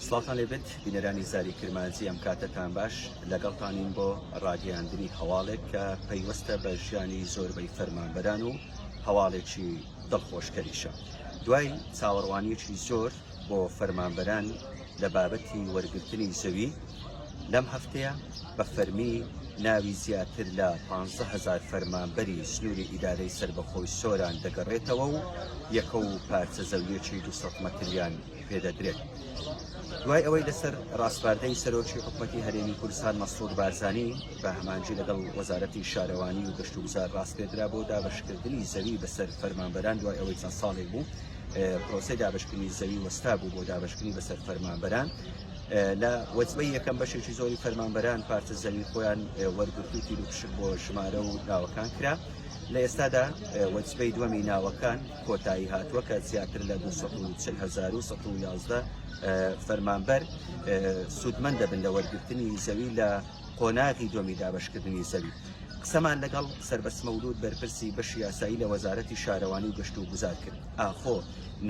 سڵاتان لێبێت بینەرانی زاری کرمانجی ئەم کاتتان باش لەگەڵتانین بۆ ڕاگەیاندنی هەواڵێک کە پەیوەستە بە ژیانی زۆربەی فەرمانبەران و هەواڵێکی دڵخۆشکەریشە. دوای چاوەڕوانیەکی زۆر بۆ فەرمانبەران لە بابەتی وەرگرتنی زەوی لەم هەفتەیە بە فەرمی ناوی زیاتر لە 15,000 فەرمانبەری سنووری ئیدارەی سربەخۆی سۆران دەگەڕێتەوە و یەکە و پارچە زەویەکی 200 مەتریان پێدەدرێت. دوای ئەوەی لەسەر ڕاستپاردەی سەرۆکی حکوومەتی هەرێمی کوردستان مەسعود بارزانی بە هەمانجی لەگەڵ وەزارەتی شارەوانی و گەشت و گوزار ڕاست پێدرا بۆ دابەشکردنی زەوی بەسەر فەرمانبەران. دوای ئەوەی چەند ساڵێک بوو پرۆسەی دابەشکردنی زەوی وەستا بوو بۆ دابەشکردنی بەسەر فەرمانبەران. لە وەجبەی یەکەم بەشێکی زۆری فەرمانبەران پارچە زەوی خۆیان وەرگرتووی تیر و پشک بۆ ژمارە و ناوەکان کرا. لە ئێستادا وەجبەی دووەمی ناوەکان کۆتایی هاتووە کە زیاتر لە 240,111 فەرمانبەر سوودمەند دەبن لە وەرگرتنی زەوی لە قۆناغی دووەمی دابەشکردنی زەوی. قسەمان لەگەڵ سەربەست مەولود بەرپرسی بەشی یاسایی لە وەزارەتی شارەوانی و گەشت و گوزار کرد. ئاخۆ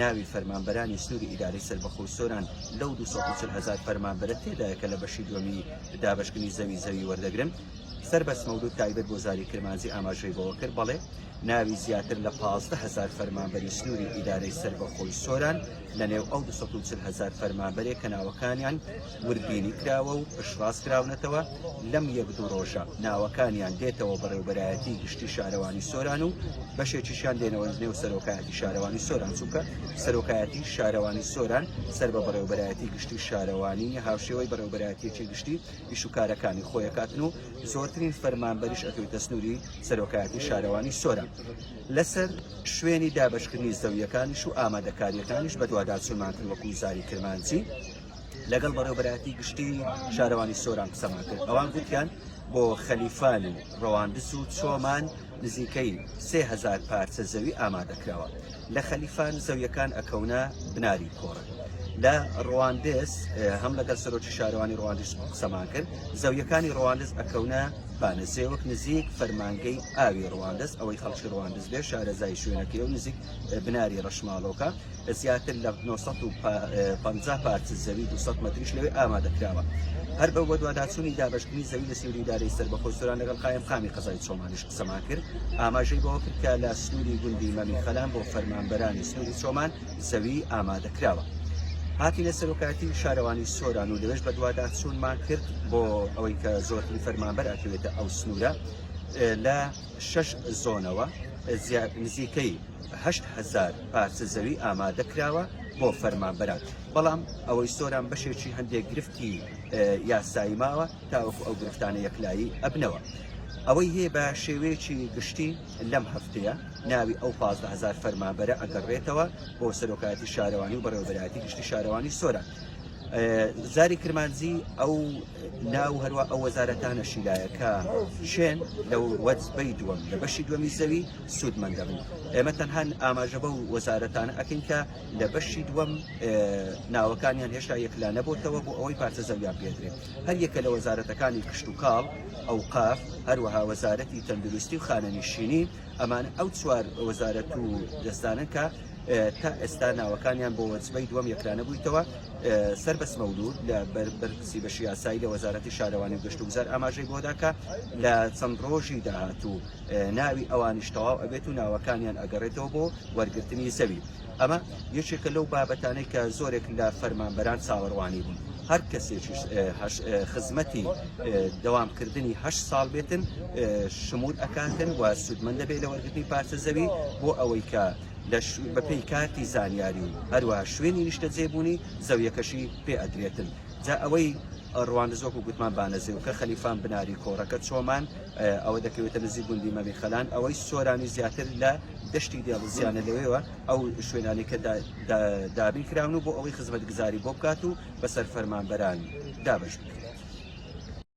ناوی فەرمانبەرانی سنووری ئیدارەی سەربەخۆی سۆران لەو 240,000 فەرمانبەرە تێدایە کە لە بەشی دووەمی دابەشکردنی زەوی وەردەگرن. سەربەست مەولود تایبەت بۆ زاری کرمانجی ئاماژەی بەوە کرد بەڵێ ناوی زیاتر لە 15,000 فەرمانبەری سنووری ئیدارەی سەربەخۆی سۆران لە نێو ئەو 240,000 فەرمانبەرێک کە ناوەکانیان وردبینی کراوە و پشتڕاست کراونەتەوە لەم یەک دوو ڕۆژە ناوەکانیان دێتەوە بەڕێوەبەرایەتی گشتی شارەوانی سۆران و بەشێکیشیان دێنەوە نێو سەرۆکایەتی شارەوانی سۆران، چونکە سەرۆکایەتی شارەوانی سۆران سەر بە بەڕێوەبەرایەتی گشتی شارەوانی هاوشێوەی بەڕێوەبەرایەتیەکی گشتی ئیش و کارەکانی خۆیەکاتن و زۆرترین فەرمانبەریش ئەکەوێتە سنووری سەرۆکایەتی شارەوانی سۆران. لەسەر شوێنی دابەشکردنی زەویەکانیش و ئامادەکاریەکانیش بە دوواداچوونمان کرد وەکو زاری کرمانجی لەگەڵ بەڕێوەبەرایەتی گشتی شارەوانی سۆران قسەمان کرد. ئەوان گوتیان بۆ خەلیفان و ڕەواندز و چۆمان نزیکەی 3,000 پارچە زەوی ئامادەکراوە. لە خەلیفان زەویەکان ئەکەونە بناری کۆڕن. لە ڕەواندز هەم لەگەڵ سەرۆکی شارەوانی ڕەواندز قسەمان کرد. زەویەکانی ڕەواندز ئەکەونە بانەزێوەک نزیک فەرمانگەی ئاوی ڕەواندز، ئەوەی خەڵکی ڕەواندز بێ شارەزای شوێنەکەی و نزیک بناری ڕەشماڵۆکە. زیاتر لە 950 پارچە زەوی 200 مەتریش لەوێ ئامادەکراوە. هەر بەو بە دوواداچوونی دابەشکردنی زەوی لە سنووری ئیدارەی سەربەخۆی سۆران لەگەڵ قایم قامی قەزای چۆمانیش قسەمان کرد. ئاماژەی بەوە کرد کە لە سنووری گوندی مەمی خەلان بۆ فەرمانبەرانی سنووری چۆمان زەوی ئامادەکراوە. هاتی لە سەرۆکایەتی شارەوانی سۆران و لەوێش بە دوواداچوونمان کرد بۆ ئەوەی کە زۆرترین فەرمانبەر ئەکەوێتە ئەو سنوورە لە 6 زۆنەوە نزیکەی 8,000 پارچە زەوی ئامادەکراوە بۆ فەرمانبەران. بەڵام ئەوەی سۆران بەشێکی هەندێک گرفتی یاسایی ماوە تاوەکو ئەو گرفتانە یەکلایی ئەبنەوە. ئەوەی هەیە بە شێوەیەکی گشتی لەم هەفتەیە ناوی ئەو 15,000 فەرمانبەرە ئەگەڕێتەوە بۆ سەرۆکایەتی شارەوانی و بەڕێوەبەرایەتی گشتی شارەوانی سۆران. زاری کرمانجی ئەو ناو هەروە ئەو وەزارەتانەشی لایە کە شوێن لەو وەجبەی دووەم لە بەشی دووەمی زەوی سوودمەند دەبن. ئێمە تەنها ئاماژە بەو وەزارەتانە ئەکەین کە لە بەشی دووەم ناوەکانیان هێشتا یەکلا نەبووتەوە بۆ ئەوەی پارچە زەویان پێدرێت. هەر یەکە لە وەزارەتەکانی کشت و کاڵ، ئەوقاف، هەروەها وەزارەتی تەندروستی و خانەنشینی، ئەمان ئەو چوار وەزارەت و دەستانن کە تا ئێستا ناوەکانیان بۆ وەجبەی دووەم یەکلا نەبوویتەوە. سەربەست مەولود لە بەرپرسی بەشی یاسایی لە وەزارەتی شارەوانی و گەشت و گوزار ئاماژەی بۆدا کە لە چەند ڕۆژی داهاتوو ناوی ئەوانیش تەواو ئەبێت و ناوەکانیان ئەگەڕێتەوە بۆ وەرگرتنی زەوی. ئەمە یەکێکە لەو بابەتانەی کە زۆرێک لە فەرمانبەران چاوەڕوانی بوون. هەر کەسێکی خزمەتی دەوامکردنی 8 ساڵ بێتن شمول ئەکاتن و سوودمەند دەبێت لە وەرگرتنی پارچە زەوی بۆ ئەوەی کە بەپێی کارتی زانیاری و هەروە شوێنی نیشتە جێبوونی زەویەکەشی پێ ئەدرێتن. جا ئەوەی ڕەواندزۆک و گوتمان بانەزێوکە خەلیفان بناری کۆڕەکە چۆمان ئەوە دەکەوێتە نزیک گوندی مەمی خەلان، ئەوەی سۆرانی زیاتر لە دەشتی دێڵزیانە لەوێەوە ئەو شوێنانی کە دابین کراون و بۆ ئەوەی خزمەتگوزاری بۆ بکات و بەسەر فەرمانبەران دابەش بکات.